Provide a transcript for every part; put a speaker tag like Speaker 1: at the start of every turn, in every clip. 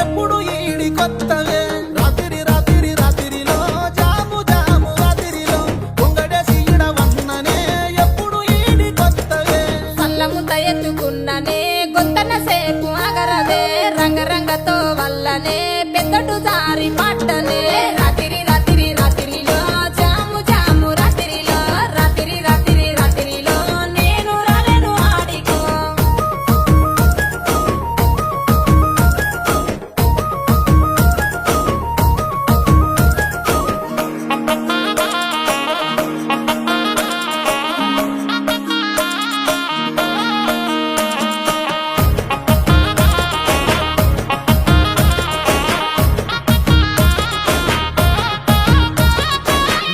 Speaker 1: ఎప్పుడు ఈడి కొత్తవే రాత్రి రాత్రి రాత్రిలో జాము జాము రాత్రిలో పొంగడేసి ఇడవన్ననే ఎప్పుడు ఈడి కొత్తవే
Speaker 2: సల్లముత ఎత్తుకున్ననే గొంతన సేపు అగరదే రంగరంగతో వల్లనే పెద్దటు జారి పట్టనే రాత్రి రాత్రి రాత్రిలో జాము జాము రాత్రిలో రాత్రి రాత్రి రాత్రిలో నేను రాలేను ఆడికో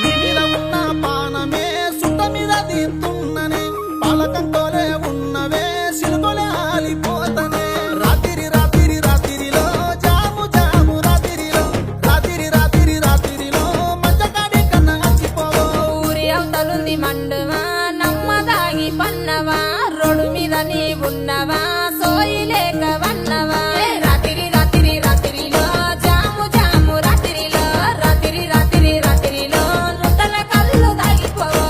Speaker 1: నీ మీద ఉన్న పానమే సుట్ట మీద తీస్తున్ననే పాలకంతోలే ఉన్నవే సిలుకొలే ఆలిపోతనే రాత్రి రాత్రి రాత్రిలో జాము జాము రాత్రిలో రాత్రి రాత్రి రాత్రిలో మంచకాడి కన్నా అచ్చిపోవో
Speaker 2: ఊరి అవతలుంది మండువా నమ్మదాగి పన్నవా రోడ్డు మీద నీ ఉన్నవా సోయి లేక వన్నవా రాత్రి రాత్రి రాత్రిలో జాము జాము రాత్రిలో రాత్రి రాత్రి రాత్రిలో నుట్టల కళ్ళు దాగిపోవా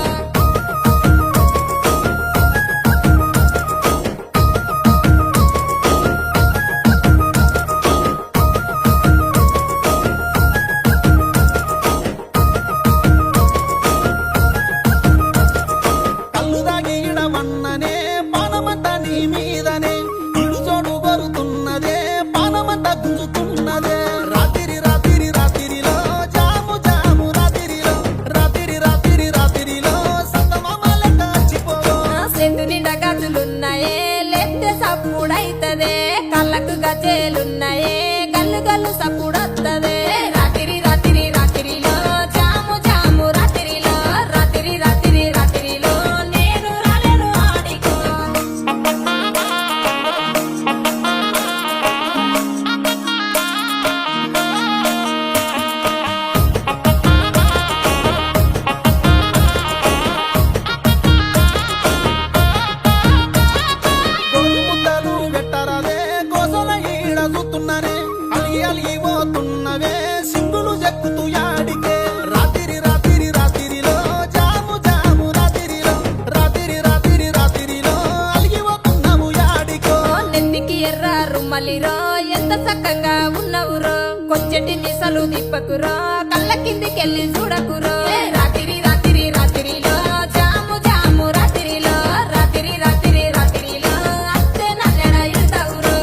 Speaker 1: కళ్ళు దాగి ఇడవన్ననే పానమంతా నీ మీదనే ఇడు చోడు కొరుతున్నదే పానమంతా గుంజుతున్నదే రాత్రి రాత్రి రాత్రిలో జాము జాము రాత్రిలో రాత్రి రాత్రి రాత్రిలో సంతమామ లెక్క అచ్చిపోవో
Speaker 2: సెందు నిండా గజులున్నాయే లెత్తే సప్పుడైతదే కళ్ళకు గజేలున్నాయే గల్లు గల్లు సప్పుడొత్తదే రాత్రి రాత్రి రాత్రిలో జాము జాము రాత్రిలో రాత్రి రాత్రి రాత్రిలో నేను రాలేను ఆడికో
Speaker 1: గొడుగు ముద్దలు పెట్టరాదే కోసల ఈడ చూస్తున్ననే అలిగి అలిగి పోతున్నవే సింగులు చెక్కుతూ యాడికే రాత్రి రాత్రి రాత్రిలో జాము జాము రాత్రిలో రాత్రి రాత్రి రాత్రిలో అలిగి పోతున్నావు యాడికో
Speaker 2: నెత్తికి ఎర్ర రుమ్మలిరో ఎంత చక్కగా ఉన్నవురో కొచ్చటి మిసలు దిప్పకురో కళ్ళ కిందికెళ్ళి చూడకురో రాత్రి రాత్రి రాత్రిలో జాము జాము రాత్రిలో రాత్రి రాత్రి రాత్రిలో అత్తే నల్లెడ ఇడతావురో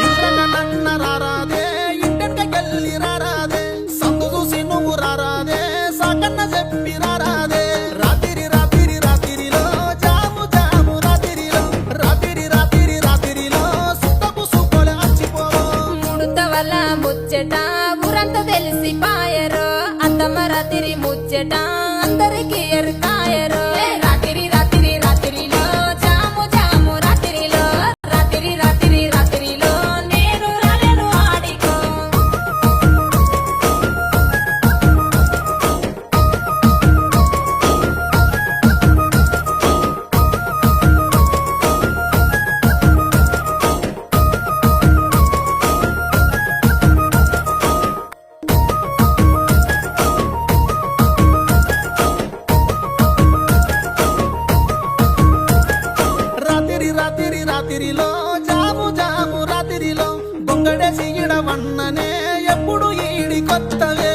Speaker 1: ఇసురంగ నన్న రారాదే ఇంటెనకెళ్ళి రారాదే సందు చూసి నువ్వు రారాదే సాకన్న చెప్పి రారాదే రాత్రి రాత్రి రాత్రిలో జాము జాము రాత్రిలో రాత్రి రాత్రి రాత్రిలో సుత్తపు సుబ్బోలే అచ్చిపోవో
Speaker 2: ముడత వల్ల ముచ్చట ఊరంతా తెలిసి పాయరో అత్తమ్మ రాత్రి ముచ్చట అందరికి ఎరుకాయరో రాత్రి రాత్రి రాత్రిలో జాము జాము రాత్రిలో రాత్రి రాత్రి రాత్రిలో నేను రాలేను ఆడికో
Speaker 1: రాత్రి రాత్రి రాత్రిలో జాము జాము రాత్రిలో బొంగడేసి ఇడవన్ననే ఎప్పుడు ఈడి కొత్తవే